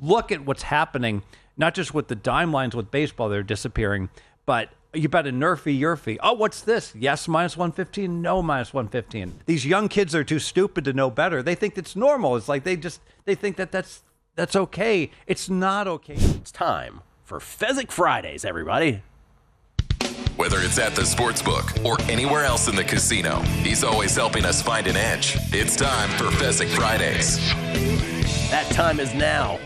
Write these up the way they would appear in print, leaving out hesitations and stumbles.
look at what's happening, not just with the dime lines with baseball, they're disappearing, but you bet a nerfy, yerfy. Oh, what's this? Yes, minus 115. No, minus 115. These young kids are too stupid to know better. They think it's normal. It's like they think that's okay. It's not okay. It's time for Fezzik Fridays, everybody. Whether it's at the Sportsbook or anywhere else in the casino, he's always helping us find an edge. It's time for Fezzik Fridays. That time is now.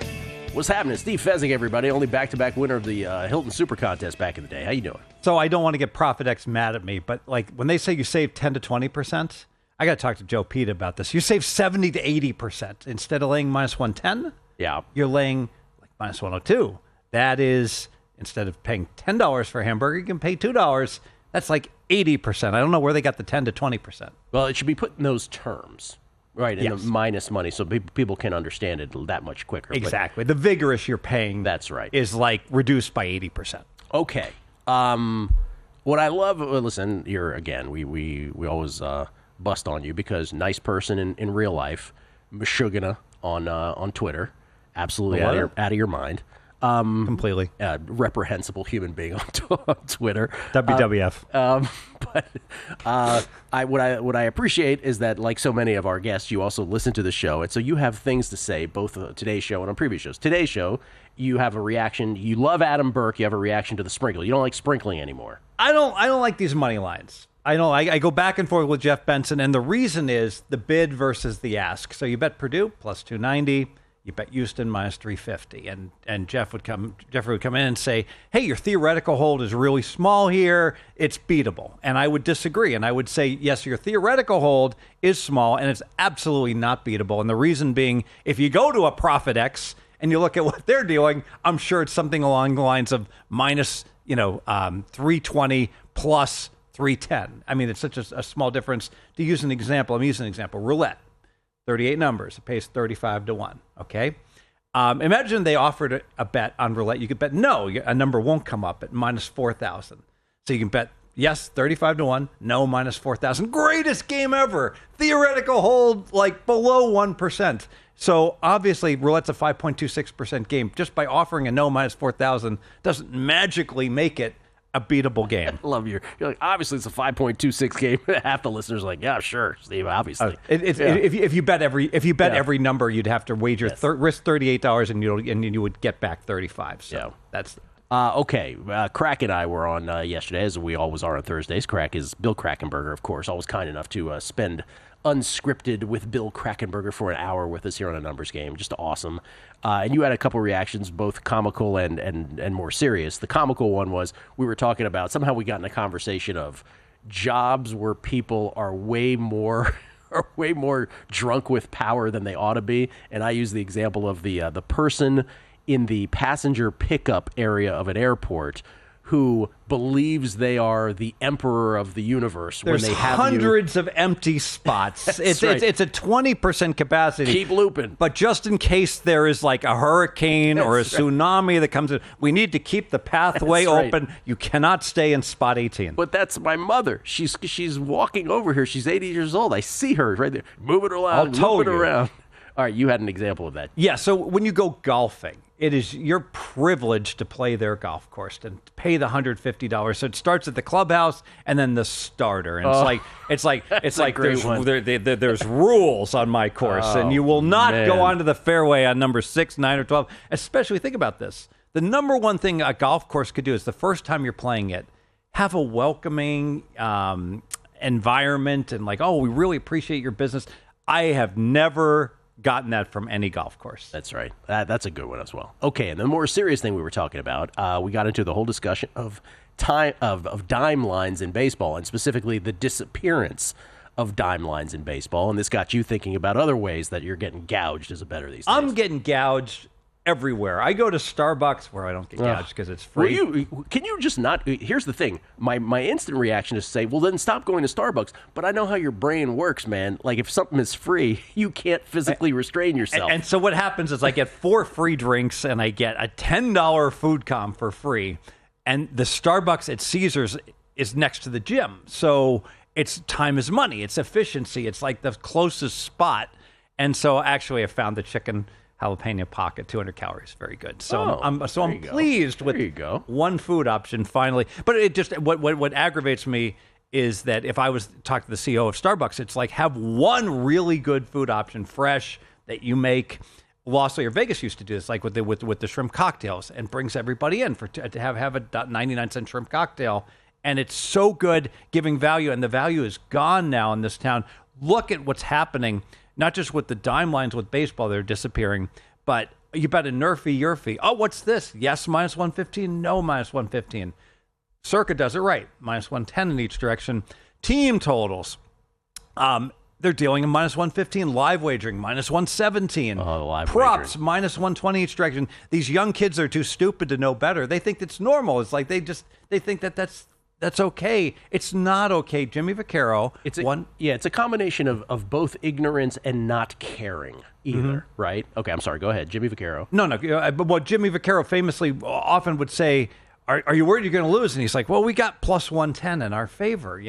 What's happening? Steve Fezzik, everybody. Only back-to-back winner of the Hilton Super Contest back in the day. How you doing? So I don't want to get ProfitX mad at me, but like when they say you save 10 to 20%, I got to talk to Joe Pete about this. You save 70 to 80% instead of laying minus 110. Yeah. You're laying like minus 102. That is, instead of paying $10 for a hamburger, you can pay $2. That's like 80%. I don't know where they got the 10 to 20%. Well, it should be put in those terms. Right, in the minus money, so people can understand it that much quicker. Exactly. The vigorous you're paying that's right. is like reduced by 80%. Okay. What I love, listen, we always bust on you because nice person in real life, Meshuggah on Twitter, absolutely out of your mind. Completely. Reprehensible human being on Twitter. WWF. What I appreciate is that, like so many of our guests, you also listen to the show, and so you have things to say, both today's show and on previous shows. Today's show, you have a reaction. You love Adam Burke. You have a reaction to the sprinkle. You don't like sprinkling anymore. I don't like these money lines. I go back and forth with Jeff Benson, and the reason is the bid versus the ask. So you bet Purdue plus 290. You bet Houston minus 350, and Jeffrey would come in and say, "Hey, your theoretical hold is really small here. It's beatable." And I would disagree, and I would say, "Yes, your theoretical hold is small, and it's absolutely not beatable." And the reason being, if you go to a ProfitX and you look at what they're doing, I'm sure it's something along the lines of minus 320 plus 310. I mean, it's such a small difference. To use an example, I'm using an example: Roulette. 38 numbers. It pays 35 to 1. Okay. Imagine they offered a bet on Roulette. You could bet no, a number won't come up at minus 4,000. So you can bet yes, 35 to 1, no, minus 4,000. Greatest game ever. Theoretical hold like below 1%. So obviously Roulette's a 5.26% game. Just by offering a no minus 4,000 doesn't magically make it a beatable game. I love you're like, obviously it's a 5.26 game. Half the listeners are like, yeah, sure, Steve, obviously. If you bet every number, you'd have to wager risk $38 and you would get back 35. So that's okay. Krack and I were on yesterday, as we always are on Thursdays. Krack is Bill Krackomberger, of course, always kind enough to spend unscripted with Bill Krackomberger for an hour with us here on a numbers game. Just awesome. And you had a couple reactions, both comical and more serious. The comical one was we were talking about somehow we got in a conversation of jobs where people are way more drunk with power than they ought to be. And I use the example of the person in the passenger pickup area of an airport who believes they are the emperor of the universe. There's when they have hundreds of empty spots. It's a 20% capacity. Keep looping. But just in case there is like a hurricane or a tsunami that comes in, we need to keep the pathway open. You cannot stay in spot 18. But that's my mother. She's walking over here. She's 80 years old. I see her right there. Move it around. Move it around. All right, you had an example of that. Yeah, so when you go golfing, it is your privilege to play their golf course and pay the $150. So it starts at the clubhouse and then the starter. And it's like there's rules on my course, and you will not go onto the fairway on number 6, 9, or 12. Especially think about this: the number one thing a golf course could do is the first time you're playing it, have a welcoming environment and like, oh, we really appreciate your business. I have never gotten that from any golf course. That's right. That's a good one as well. Okay, and the more serious thing we were talking about, we got into the whole discussion of dime lines in baseball, and specifically the disappearance of dime lines in baseball. And this got you thinking about other ways that you're getting gouged as a bettor these days. I'm getting gouged everywhere. I go to Starbucks where I don't get gouged because it's free. Well, can you just not? Here's the thing. My instant reaction is to say, well, then stop going to Starbucks. But I know how your brain works, man. Like if something is free, you can't physically restrain yourself. And so what happens is I get 4 free drinks and I get a $10 food comp for free. And the Starbucks at Caesars is next to the gym. So it's time is money. It's efficiency. It's like the closest spot. And so actually I found the chicken jalapeno pocket, 200 calories, very good. So Oh, I'm pleased with one food option finally. But it just what aggravates me is that if I was to talk to the CEO of Starbucks, it's like have one really good food option, fresh, that you make. Las Vegas used to do this, like with the shrimp cocktails, and brings everybody in to have a 99-cent shrimp cocktail, and it's so good, giving value, and the value is gone now in this town. Look at what's happening, not just with the dime lines with baseball, they're disappearing, but you bet a nerfy, yerfy. Oh, what's this? Yes, minus 115. No, minus 115. Circa does it right, minus 110 in each direction. Team totals. They're dealing in minus 115, live wagering, minus 117. Oh, live props, wagering. minus 120 each direction. These young kids are too stupid to know better. They think it's normal. It's like they think that's okay. It's not okay. Jimmy Vaccaro. It's a combination of both ignorance and not caring either, right? Okay, I'm sorry. Go ahead. Jimmy Vaccaro. No. But what Jimmy Vaccaro famously often would say, Are you worried you're going to lose? And he's like, well, we got plus 110 in our favor,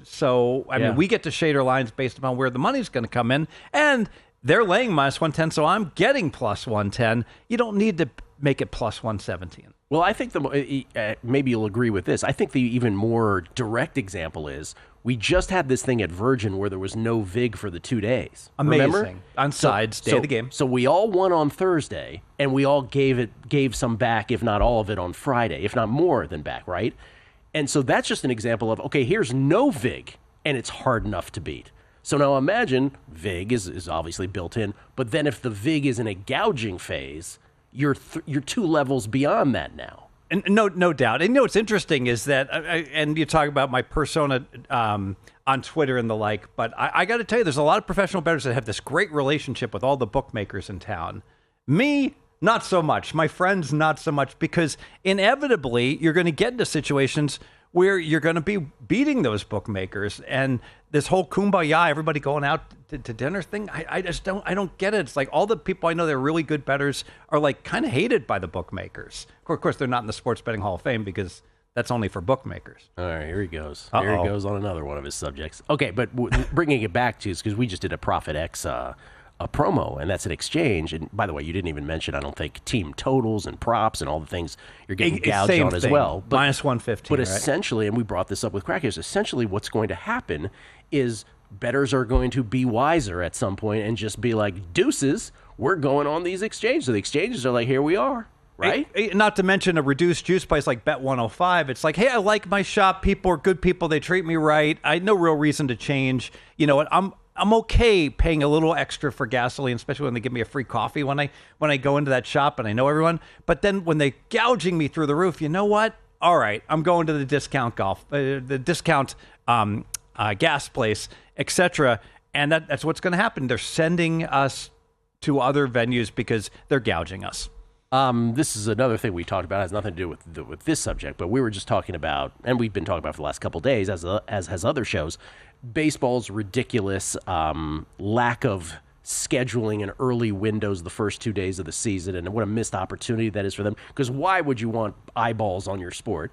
So, I mean, we get to shade our lines based upon where the money's going to come in. And they're laying minus 110, so I'm getting plus 110. You don't need to make it plus 117. Well, I think maybe you'll agree with this. I think the even more direct example is we just had this thing at Virgin where there was no VIG for the 2 days. Amazing. Remember? On sides, day of the game. So we all won on Thursday, and we all gave some back, if not all of it, on Friday, if not more than back, right? And so that's just an example of, okay, here's no VIG, and it's hard enough to beat. So now imagine VIG is obviously built in, but then if the VIG is in a gouging phase, you're 2 levels beyond that now. And no doubt. And what's interesting is that, and you talk about my persona on Twitter and the like, but I got to tell you, there's a lot of professional bettors that have this great relationship with all the bookmakers in town. Me, not so much. My friends, not so much, because inevitably you're going to get into situations where you're going to be beating those bookmakers, and this whole kumbaya, everybody going out to dinner thing, I don't get it. It's like all the people I know that are really good bettors are like kind of hated by the bookmakers. Of course, they're not in the Sports Betting Hall of Fame because that's only for bookmakers. All right, here he goes. Uh-oh. Here he goes on another one of his subjects. Okay, but bringing it back to, because we just did a Profit X a promo, and that's an exchange. And by the way, you didn't even mention, I don't think, team totals and props and all the things you're getting gouged on as well. But, minus 115. But right? essentially, and we brought this up with Krack, is essentially what's going to happen is bettors are going to be wiser at some point and just be like, deuces, we're going on these exchanges. So the exchanges are like, here we are. Right? Not to mention a reduced juice price like Bet 105. It's like, hey, I like my shop. People are good people. They treat me right. I had no real reason to change. You know what? I'm okay paying a little extra for gasoline, especially when they give me a free coffee when I go into that shop and I know everyone. But then when they're gouging me through the roof, you know what? All right, I'm going to the discount gas place, etc. And that's what's going to happen. They're sending us to other venues because they're gouging us. This is another thing we talked about. It has nothing to do with this subject, but we were just talking about, and we've been talking about for the last couple of days, as has other shows, baseball's ridiculous lack of scheduling and early windows the first 2 days of the season, and what a missed opportunity that is for them. Because why would you want eyeballs on your sport?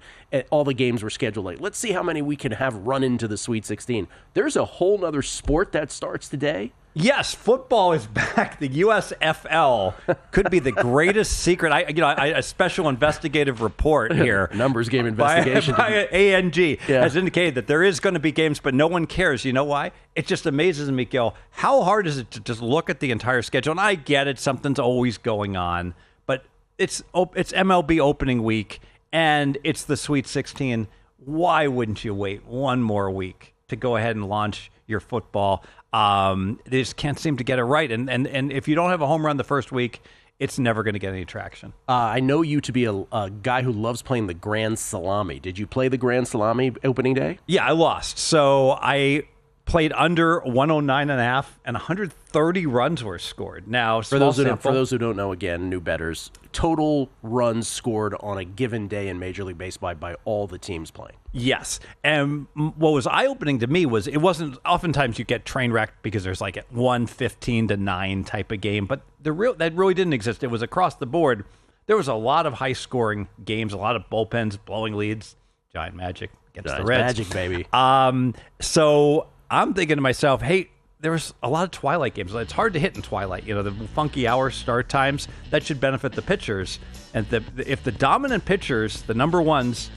All the games were scheduled like, let's see how many we can have run into the Sweet 16. There's a whole nother sport that starts today. Yes, football is back. The USFL could be the greatest secret. A special investigative report here, numbers game investigation by ANG has indicated that there is going to be games, but no one cares. You know why? It just amazes me, Gill. How hard is it to just look at the entire schedule? And I get it; something's always going on, but it's MLB opening week and it's the Sweet 16. Why wouldn't you wait one more week to go ahead and launch your football? They just can't seem to get it right. And if you don't have a home run the first week, it's never going to get any traction. I know you to be a guy who loves playing the Grand Salami. Did you play the Grand Salami opening day? Yeah, I lost. So I played under 109.5, and 130 runs were scored. Now, for those who don't know, again, new bettors, total runs scored on a given day in Major League Baseball by all the teams playing. Yes. And what was eye-opening to me was it wasn't, oftentimes you get train wrecked because there's like a 115-9 type of game, but that really didn't exist. It was across the board. There was a lot of high-scoring games, a lot of bullpens, blowing leads, Giant Magic against the Reds. Magic, baby. So I'm thinking to myself, hey, there's a lot of Twilight games. It's hard to hit in Twilight. The funky hour start times, that should benefit the pitchers. And if the dominant pitchers, the number ones,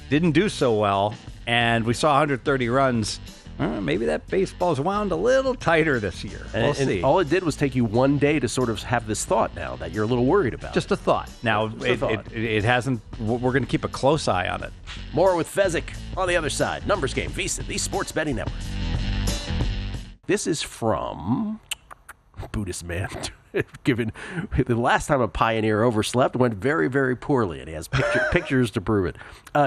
didn't do so well, and we saw 130 runs, maybe that baseball's wound a little tighter this year. We'll see. And all it did was take you one day to sort of have this thought now that you're a little worried about. Just a thought. Now, it hasn't. We're going to keep a close eye on it. More with Fezzik on the other side. Numbers Game, VSiN, the Sports Betting Network. This is from Buddhist Man. Given the last time a pioneer overslept went very, very poorly, and he has pictures to prove it.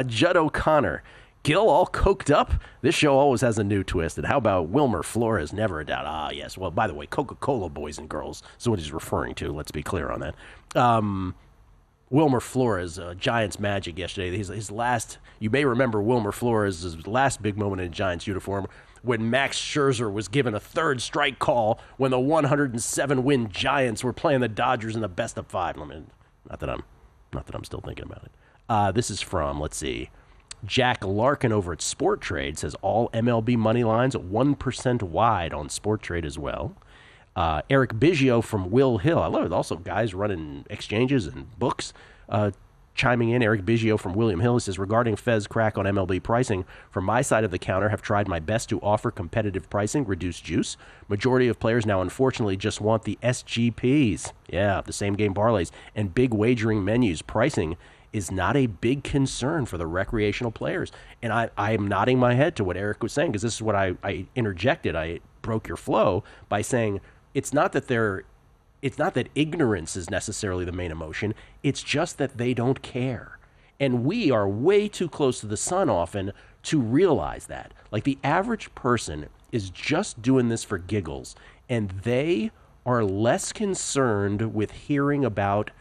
Judd O'Connor. Gill all coked up? This show always has a new twist. And how about Wilmer Flores? Never a doubt. Ah, yes. Well, by the way, Coca-Cola boys and girls is what he's referring to. Let's be clear on that. Wilmer Flores, Giants Magic yesterday. His last, you may remember Wilmer Flores' last big moment in Giants uniform when Max Scherzer was given a third strike call when the 107-win Giants were playing the Dodgers in the best of 5. I mean, not that I'm still thinking about it. This is from, let's see, Jack Larkin over at Sport Trade says all MLB money lines 1% wide on Sport Trade as well. Eric Biggio from Will Hill. I love it. Also, guys running exchanges and books chiming in. Eric Biggio from William Hill says, regarding Fez Krack on MLB pricing, from my side of the counter, have tried my best to offer competitive pricing, reduced juice. Majority of players now, unfortunately, just want the SGPs. Yeah, the same game parlays and big wagering menus. Pricing is not a big concern for the recreational players. And I am nodding my head to what Eric was saying, because this is what I interjected. I broke your flow by saying it's not that ignorance is necessarily the main emotion. It's just that they don't care. And we are way too close to the sun often to realize that. Like, the average person is just doing this for giggles, and they are less concerned with hearing about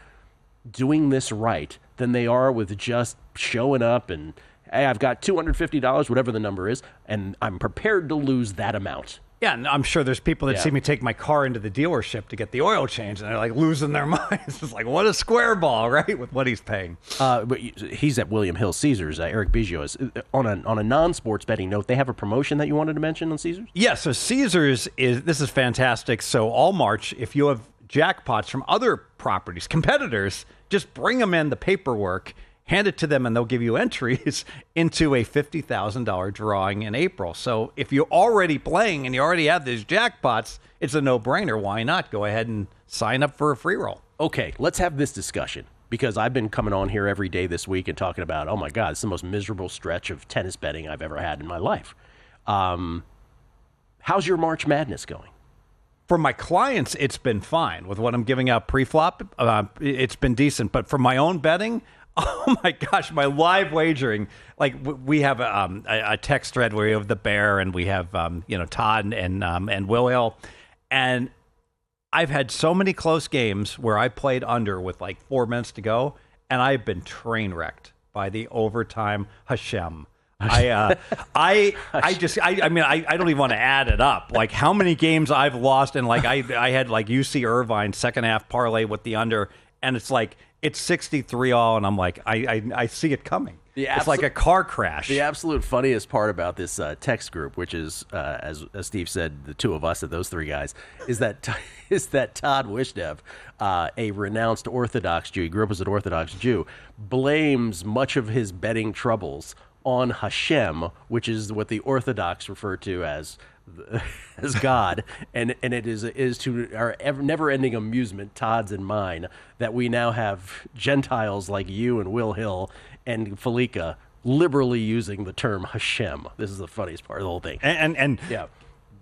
doing this right than they are with just showing up and, hey, I've got $250, whatever the number is, and I'm prepared to lose that amount. Yeah, and I'm sure there's people that see me take my car into the dealership to get the oil changed, and they're like losing their minds. It's like, what a square ball, right, with what he's paying. But he's at William Hill Caesars. Eric Biggio is on a non-sports betting note. They have a promotion that you wanted to mention on Caesars? Yeah, so Caesars this is fantastic. So all March, if you have jackpots from other properties, competitors, just bring them in the paperwork, hand it to them, and they'll give you entries into a $50,000 drawing in April. So if you're already playing and you already have these jackpots, it's a no-brainer. Why not go ahead and sign up for a free roll? Okay, let's have this discussion, because I've been coming on here every day this week and talking about, oh my God, it's the most miserable stretch of tennis betting I've ever had in my life. How's your March Madness going? For my clients, it's been fine. With what I'm giving out pre-flop, it's been decent. But for my own betting, oh my gosh, my live wagering, like we have a text thread where we have the Bear and we have Todd and Will Hill, and I've had so many close games where I played under with like 4 minutes to go, and I've been train wrecked by the overtime Hashem. I don't even want to add it up. Like how many games I've lost, and like I had like UC Irvine second half parlay with the under, and it's like it's 63 all, and I'm like I see it coming. It's like a car crash. The absolute funniest part about this text group, which is as Steve said, the two of us, those three guys, is that Todd Wishnev, a renounced Orthodox Jew, he grew up as an Orthodox Jew, blames much of his betting troubles on Hashem, which is what the Orthodox refer to as God, and it is to our never-ending amusement, Todd's and mine, that we now have Gentiles like you and Will Hill and Felica liberally using the term Hashem. This is the funniest part of the whole thing. And yeah,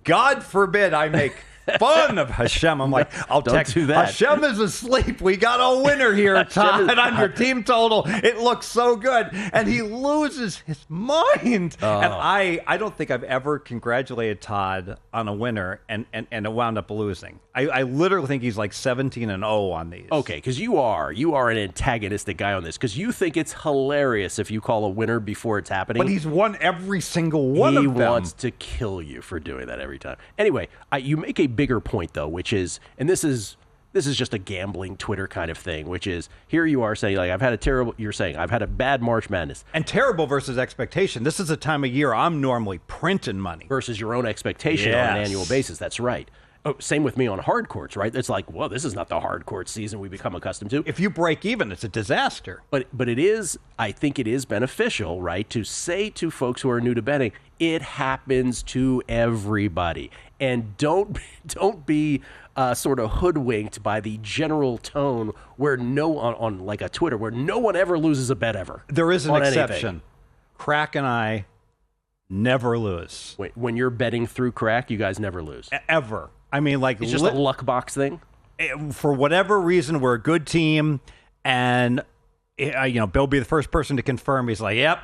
God forbid I make fun of Hashem. I'm like, I'll text do that. Hashem is asleep. We got a winner here, Todd, on your team total. It looks so good. And he loses his mind. And I don't think I've ever congratulated Todd on a winner and it wound up losing. I literally think he's like 17-0 on these. Okay, because you are an antagonistic guy on this, because you think it's hilarious if you call a winner before it's happening. But he's won every single one of them. He wants to kill you for doing that every time. Anyway, you make a bigger point, though, which is, and this is this is just a gambling Twitter kind of thing, which is here you are saying, like, I've had a bad March Madness. And terrible versus expectation. This is a time of year I'm normally printing money. Versus your own expectation on an annual basis. That's right. Oh, same with me on hard courts, right? It's like, well, this is not the hard court season we become accustomed to. If you break even, it's a disaster. But it is, I think it is beneficial, right, to say to folks who are new to betting, it happens to everybody. And don't be sort of hoodwinked by the general tone where on like a Twitter, where no one ever loses a bet ever. There is an exception. Krack and I never lose. Wait, when you're betting through Krack, you guys never lose? Ever. I mean, like, it's just a luck box thing. For whatever reason, we're a good team, and Bill will be the first person to confirm. He's like, "Yep."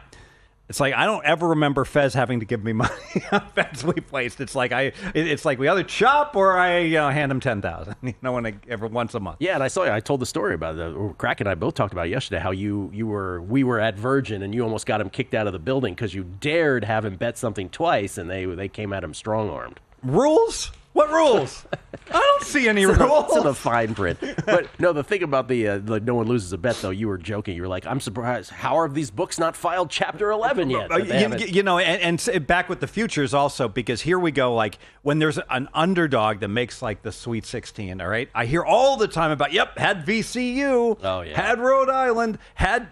It's like I don't ever remember Fez having to give me money on bets we placed. It's like we either chop or I hand him 10,000. Every once a month. Yeah, and I told the story about it. Krack and I both talked about it yesterday. How we were at Virgin and you almost got him kicked out of the building because you dared have him bet something twice, and they came at him strong armed. Rules? What rules? I don't see any rules. It's in the fine print. But no, the thing about the no one loses a bet, though, you were joking. You were like, I'm surprised. How are these books not filed Chapter 11 yet? And back with the futures also, because here we go, like, when there's an underdog that makes, like, the Sweet 16, all right? I hear all the time about, had VCU, had Rhode Island, had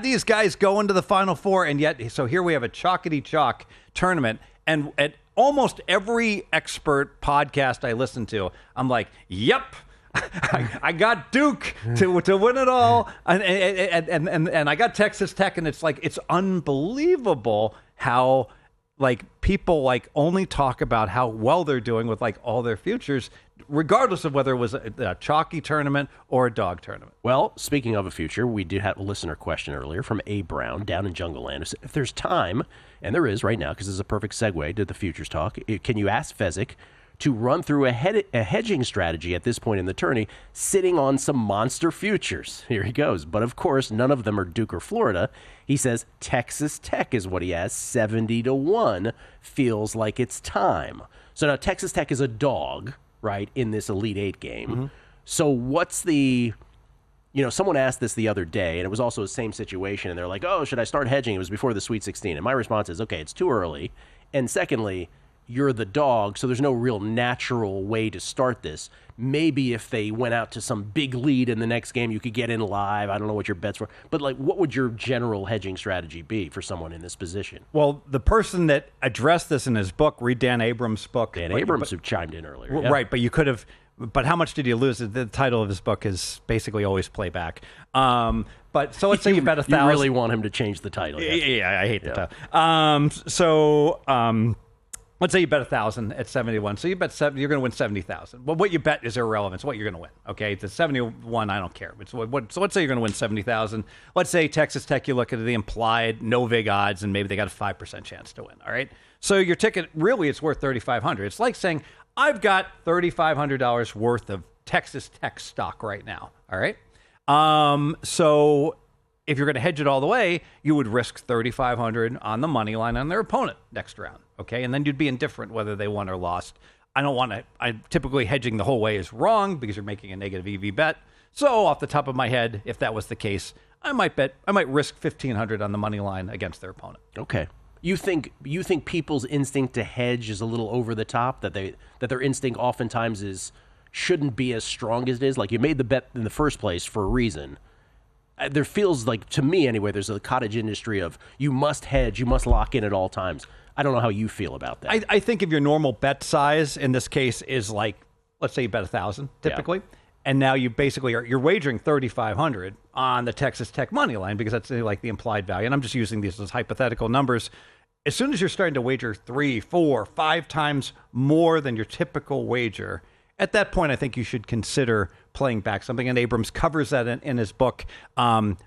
these guys go into the Final Four, and yet, so here we have a chalkety-chalk tournament, and at almost every expert podcast I listen to, I'm like, yep, I got Duke to win it all, and I got Texas Tech, and it's like, it's unbelievable how, like, people, like, only talk about how well they're doing with, like, all their futures, regardless of whether it was a chalky tournament or a dog tournament. Well, speaking of a future, we did have a listener question earlier from A. Brown down in Jungle Land. If there's time, and there is right now, because this is a perfect segue to the futures talk, can you ask Fezzik to run through a hedging strategy at this point in the tourney, sitting on some monster futures? Here he goes. But of course, none of them are Duke or Florida. He says Texas Tech is what he has, 70-1. Feels like it's time. So now Texas Tech is a dog, right, in this Elite Eight game. Mm-hmm. So what's the... someone asked this the other day, and it was also the same situation, and they're like, oh, should I start hedging? It was before the Sweet 16. And my response is, okay, it's too early. And secondly, you're the dog, so there's no real natural way to start this. Maybe if they went out to some big lead in the next game, you could get in live. I don't know what your bets were. But, like, what would your general hedging strategy be for someone in this position? Well, the person that addressed this in his book, read Dan Abrams' book. Dan Abrams, who chimed in earlier. Right, but you could have... But how much did you lose? The title of his book is basically always playback. But so let's say you bet 1,000. You really want him to change the title. Yeah, I hate the title. Let's say you bet 1,000 at 71. So you bet you're going to win 70,000. Well, what you bet is irrelevant. It's what you're going to win. Okay, it's 71. I don't care. So let's say you're going to win 70,000. Let's say Texas Tech. You look at the implied no-vig odds, and maybe they got a 5% chance to win. All right. So your ticket really it's worth $3,500. It's like saying I've got $3,500 worth of Texas Tech stock right now. All right. So if you're going to hedge it all the way, you would risk $3,500 on the money line on their opponent next round. Okay, and then you'd be indifferent whether they won or lost. Typically hedging the whole way is wrong because you're making a negative EV bet. So off the top of my head, if that was the case, I might risk $1,500 on the money line against their opponent. Okay. You think people's instinct to hedge is a little over the top, that their instinct oftentimes shouldn't be as strong as it is? Like, you made the bet in the first place for a reason. There feels like, to me anyway, there's a cottage industry of you must hedge, you must lock in at all times. I don't know how you feel about that. I think if your normal bet size in this case is like, let's say you bet 1,000 typically, and now you basically you're wagering $3,500 on the Texas Tech money line because that's like the implied value. And I'm just using these as hypothetical numbers. As soon as you're starting to wager 3, 4, 5 times more than your typical wager, at that point, I think you should consider playing back something. And Abrams covers that in his book.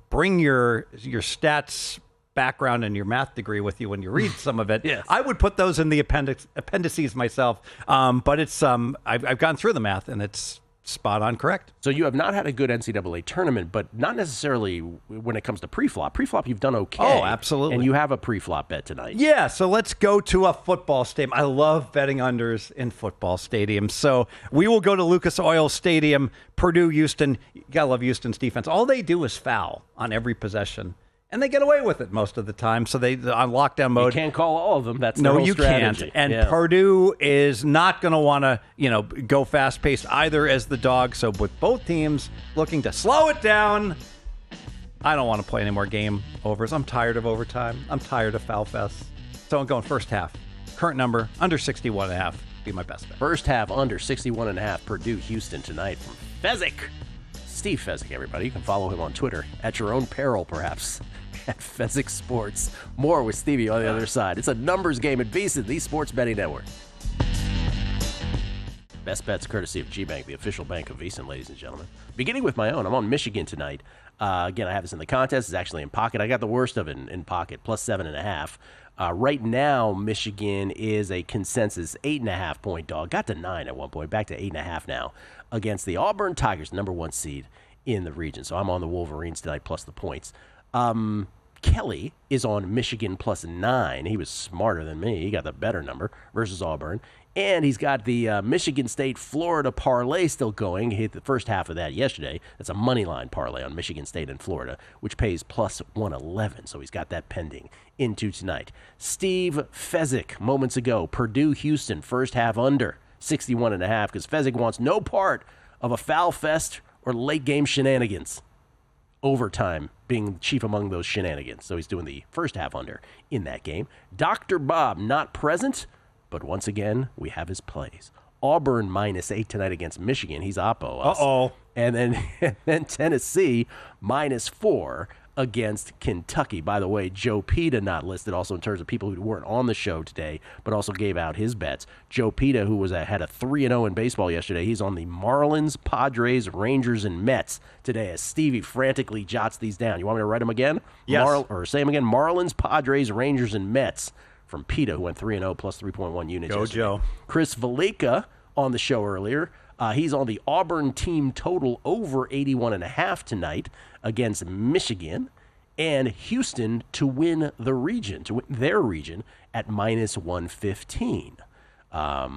Bring your stats background and your math degree with you when you read some of it. Yes. I would put those in the appendices myself. But it's I've gone through the math, and it's spot on correct. So you have not had a good NCAA tournament, but not necessarily when it comes to pre-flop. Pre-flop, you've done okay. Oh, absolutely. And you have a pre-flop bet tonight. Yeah, so let's go to a football stadium. I love betting unders in football stadiums. So we will go to Lucas Oil Stadium, Purdue, Houston. You got to love Houston's defense. All they do is foul on every possession. And they get away with it most of the time. So they on lockdown mode. You can't call all of them. That's no, their whole you strategy. can't. And Purdue is not going to want to, go fast paced either as the dog. So with both teams looking to slow it down, I don't want to play any more game overs. I'm tired of overtime. I'm tired of foul fests. So I'm going first half. Current number under 61.5. Be my best bet. First half under 61.5. Purdue Houston tonight from Fezzik. Steve Fezzik, everybody. You can follow him on Twitter at your own peril, perhaps. At Fezzik Sports. More with Stevie on the other side. It's a numbers game at VSiN, the Sports Betting Network. Best bets courtesy of G-Bank, the official bank of VSiN, ladies and gentlemen. Beginning with my own, I'm on Michigan tonight. Again, I have this in the contest. It's actually in pocket. I got the worst of it in pocket, plus 7.5. Right now, Michigan is a consensus 8.5 point dog. Got to 9 at one point, back to 8.5 now, against the Auburn Tigers, number 1 seed in the region. So I'm on the Wolverines tonight, plus the points. Kelly is on Michigan plus 9. He was smarter than me. He got the better number versus Auburn. And he's got the Michigan State-Florida parlay still going. He hit the first half of that yesterday. That's a money line parlay on Michigan State and Florida, which pays plus 111. So he's got that pending into tonight. Steve Fezzik, moments ago, Purdue-Houston, first half under 61.5, because Fezzik wants no part of a foul fest or late-game shenanigans. Overtime being chief among those shenanigans. So he's doing the first half under in that game. Dr. Bob not present, but once again, we have his plays. Auburn -8 tonight against Michigan. He's oppo us. Uh-oh. And then Tennessee -4 against Kentucky. By the way, Joe Pita not listed also in terms of people who weren't on the show today, but also gave out his bets. Joe Pita, who had a 3-0 in baseball yesterday, he's on the Marlins, Padres, Rangers, and Mets today as Stevie frantically jots these down. You want me to write them again? Yes. Or say them again. Marlins, Padres, Rangers, and Mets from Pita, who went 3-0 plus 3.1 units. Go, yesterday. Joe. Chris Valika on the show earlier. He's on the Auburn team total over 81.5 tonight against Michigan, and Houston to win the region, to win their region at -115. How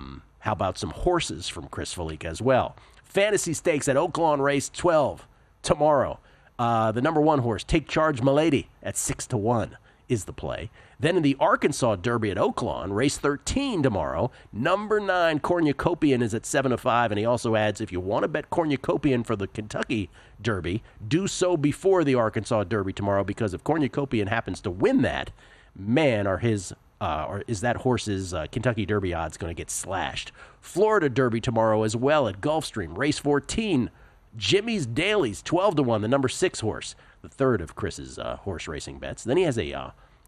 about some horses from Chris Valika as well? Fantasy stakes at Oaklawn Race 12 tomorrow. The number 1 horse, Take Charge Milady, at 6-1 is the play. Then in the Arkansas Derby at Oaklawn, race 13 tomorrow, number 9, Cornucopian is at 7-5, and he also adds, if you want to bet Cornucopian for the Kentucky Derby, do so before the Arkansas Derby tomorrow, because if Cornucopian happens to win that, man, or is that horse's Kentucky Derby odds going to get slashed. Florida Derby tomorrow as well at Gulfstream, race 14, Jimmy's Dailies, 12-1, the number 6 horse, the third of Chris's horse racing bets. Then he has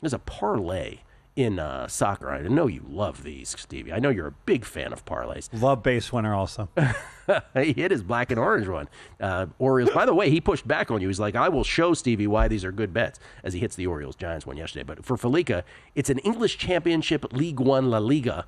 there's a parlay in soccer. I know you love these, Stevie. I know you're a big fan of parlays. Love base winner also. He hit his black and orange one. Orioles, by the way, he pushed back on you. He's like, I will show Stevie why these are good bets, as he hits the Orioles-Giants one yesterday. But for Felica, it's an English Championship League One La Liga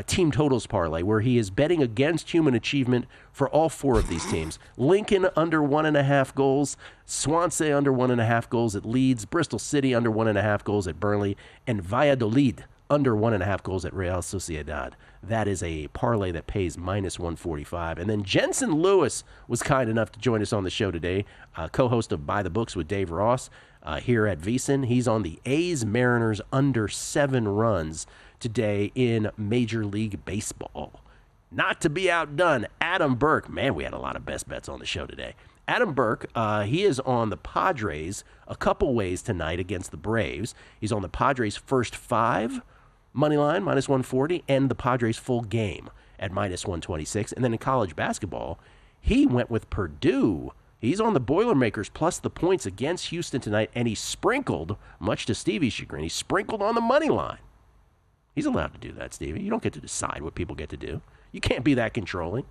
team totals parlay, where he is betting against human achievement for all 4 of these teams. Lincoln under 1.5 goals, Swansea under 1.5 goals at Leeds, Bristol City under 1.5 goals at Burnley, and Valladolid under 1.5 goals at Real Sociedad. That is a parlay that pays -145. And then Jensen Lewis was kind enough to join us on the show today, co-host of By the Books with Dave Ross here at VSiN. He's on the A's Mariners under 7 runs today in Major League Baseball. Not to be outdone, Adam Burke. Man, we had a lot of best bets on the show today. Adam Burke, he is on the Padres a couple ways tonight against the Braves. He's on the Padres first 5 money line, -140, and the Padres full game at -126. And then in college basketball, he went with Purdue. He's on the Boilermakers plus the points against Houston tonight, and he sprinkled, much to Stevie's chagrin, he sprinkled on the money line. He's allowed to do that, Stevie. You don't get to decide what people get to do. You can't be that controlling.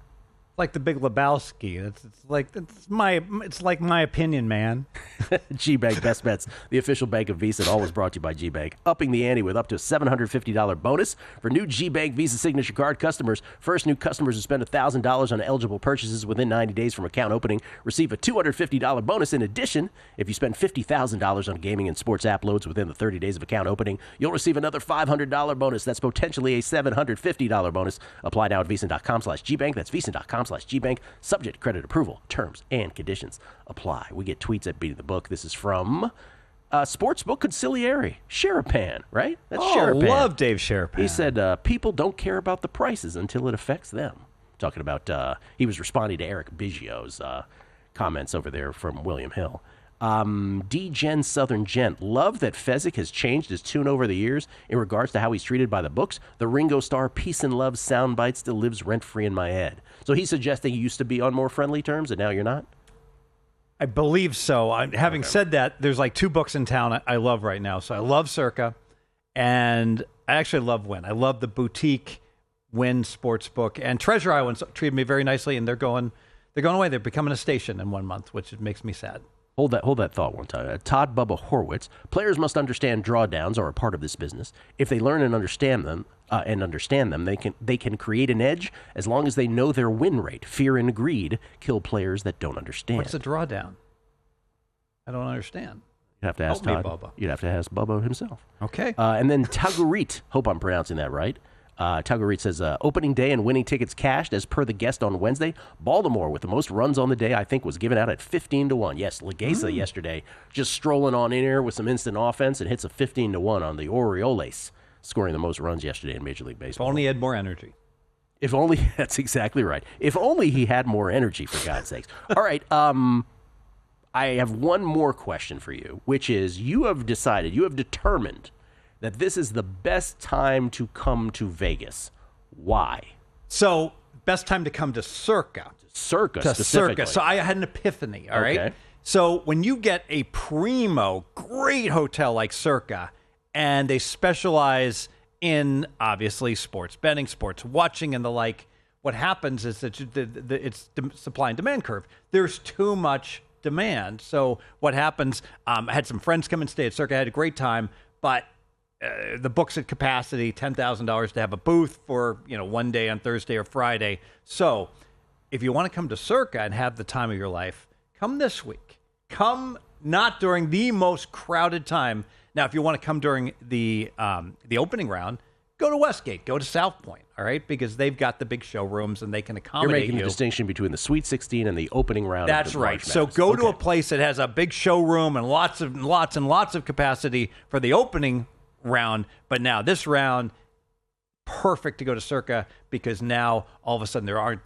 Like the Big Lebowski. It's like my opinion, man. G-Bank Best Bets, the official bank of Visa, always brought to you by G-Bank. Upping the ante with up to a $750 bonus for new G-Bank Visa Signature Card customers. First, new customers who spend $1,000 on eligible purchases within 90 days from account opening receive a $250 bonus. In addition, if you spend $50,000 on gaming and sports app loads within the 30 days of account opening, you'll receive another $500 bonus. That's potentially a $750 bonus. Apply now at VSiN.com/GBank. That's VSiN.com/GBank. Subject to credit approval. Terms and conditions apply. We get tweets at Beating the Book. This is from Sportsbook Consigliere. Sherapan, right? That's Sherapan. Love Dave Sherapan. He said, people don't care about the prices until it affects them. Talking about, he was responding to Eric Biggio's comments over there from William Hill. D-Gen Southern Gent. Love that Fezzik has changed his tune over the years in regards to how he's treated by the books. The Ringo Starr peace and love soundbite still lives rent-free in my head. So he's suggesting you used to be on more friendly terms and now you're not? I believe so. Having said that, there's like 2 books in town I love right now. So I love Circa, and I actually love Wynn. I love the boutique Wynn Sportsbook, and Treasure Island treated me very nicely, and they're going away. They're becoming a station in 1 month, which makes me sad. Hold that thought one time. Todd Bubba Horwitz. Players must understand drawdowns are a part of this business. If they learn and understand them, they can create an edge as long as they know their win rate. Fear and greed kill players that don't understand. What's a drawdown? I don't understand. You'd have to ask Help me, Todd. Bubba. You'd have to ask Bubba himself. Okay. And then Tagurit. Hope I'm pronouncing that right. Tagurit says, opening day and winning tickets cashed as per the guest on Wednesday. Baltimore, with the most runs on the day, I think was given out at 15-1. Yes, Legesa yesterday just strolling on in here with some instant offense and hits a 15-1 on the Orioles, scoring the most runs yesterday in Major League Baseball. If only he had more energy. If only, that's exactly right. If only he had more energy, for God's sakes. All right, I have one more question for you, which is you have determined that this is the best time to come to Vegas. Why? So, best time to come to Circa. Circa, specifically. So, I had an epiphany, all right? So, when you get a primo, great hotel like Circa, and they specialize in, obviously, sports betting, sports watching, and the like, what happens is that it's supply and demand curve. There's too much demand. So, what happens, I had some friends come and stay at Circa. I had a great time, but the book's at capacity, $10,000 to have a booth for, one day on Thursday or Friday. So if you want to come to Circa and have the time of your life, come this week. Come not during the most crowded time. Now, if you want to come during the opening round, go to Westgate, go to South Point, all right? Because they've got the big showrooms and they can accommodate you. You're making the distinction between the Sweet 16 and the opening round. That's right. So go to a place that has a big showroom and lots of capacity for the opening round, but now this round, perfect to go to Circa because now all of a sudden there aren't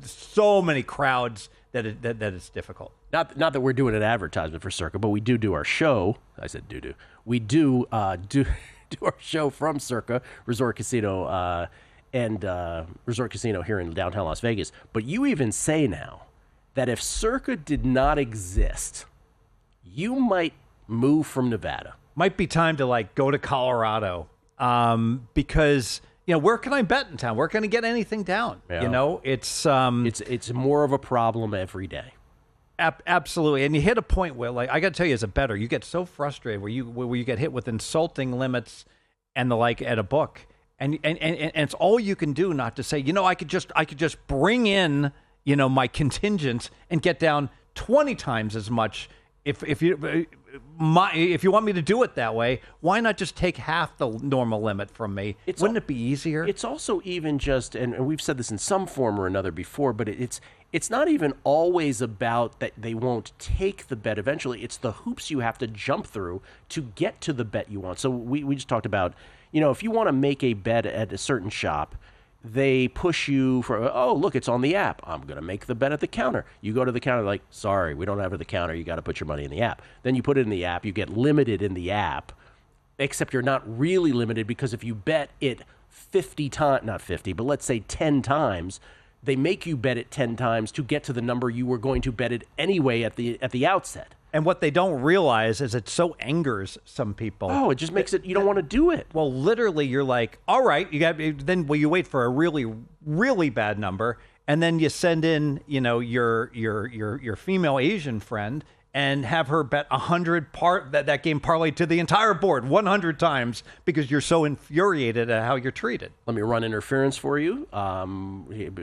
so many crowds that it's difficult. Not that we're doing an advertisement for Circa, but we do our show. I said do. We do our show from Circa Resort Casino and Resort Casino here in downtown Las Vegas. But you even say now that if Circa did not exist, you might move from Nevada. Might be time to go to Colorado because where can I bet in town? Where can I get anything down? Yeah. It's more of a problem every day. Absolutely, and you hit a point where I got to tell you, as a bettor, you get so frustrated where you get hit with insulting limits and the like at a book, and it's all you can do not to say I could just bring in my contingents and get down 20 times as much. If you want me to do it that way, why not just take half the normal limit from me? Wouldn't it be easier? It's also even just, and we've said this in some form or another before, but it's not even always about that they won't take the bet eventually. It's the hoops you have to jump through to get to the bet you want. So we just talked about, if you want to make a bet at a certain shop, they push you for, look, it's on the app. I'm going to make the bet at the counter. You go to the counter, sorry, we don't have it at the counter. You got to put your money in the app. Then you put it in the app. You get limited in the app, except you're not really limited because if you bet it 50 times, not 50, but let's say 10 times, they make you bet it 10 times to get to the number you were going to bet it anyway at the outset. And what they don't realize is it so angers some people. Oh, it just makes it, you don't want to do it. Well, literally, you're like, all right, you wait for a really, really bad number. and then you send in, your female Asian friend and have her bet 100 that game parlayed to the entire board 100 times because you're so infuriated at how you're treated. Let me run interference for you.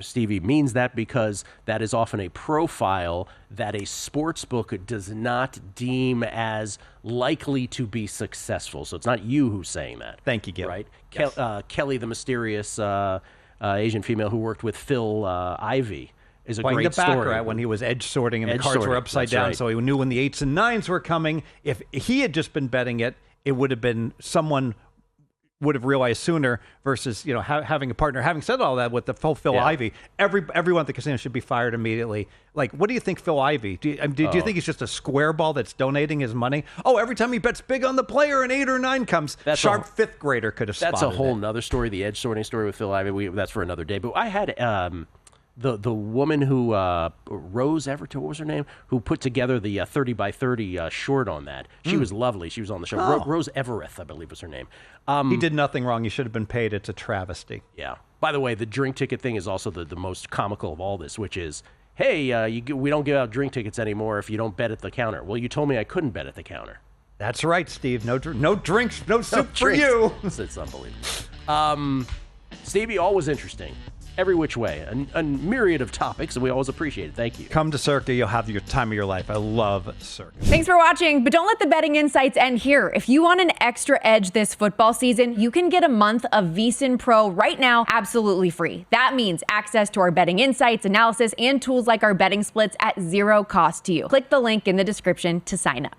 Stevie means that because that is often a profile that a sportsbook does not deem as likely to be successful. So it's not you who's saying that. Thank you, Gill. Right? Yes. Kelly, the mysterious Asian female who worked with Phil Ivey, is a Playing great the story. baccarat when he was edge sorting and the cards sorting, were upside that's down, right. so he knew when the 8s and 9s were coming. If he had just been betting it, it would have been someone would have realized sooner versus having a partner. Having said all that, with the Phil Ivey, everyone at the casino should be fired immediately. Like, what do you think, Phil Ivey? Do you think he's just a square ball that's donating his money? Oh, every time he bets big on the player, an 8 or 9 comes. Sharp fifth grader could have spotted That's a whole it. nother story. The edge sorting story with Phil Ivey. That's for another day. But I had the woman who Rose Everett, what was her name? Who put together the 30 by 30 short on that. She was lovely. She was on the show. Oh. Rose Everett, I believe was her name. He did nothing wrong. He should have been paid. It's a travesty. Yeah. By the way, the drink ticket thing is also the most comical of all this, which is, hey, we don't give out drink tickets anymore if you don't bet at the counter. Well, you told me I couldn't bet at the counter. That's right, Steve. No drinks, no soup for drinks. you. It's unbelievable. Stevie, always interesting. Every which way, a myriad of topics, and we always appreciate it. Thank you. Come to Circa. You'll have your time of your life. I love Circa. Thanks for watching, but don't let the betting insights end here. If you want an extra edge this football season, you can get a month of VSiN Pro right now absolutely free. That means access to our betting insights, analysis, and tools like our betting splits at zero cost to you. Click the link in the description to sign up.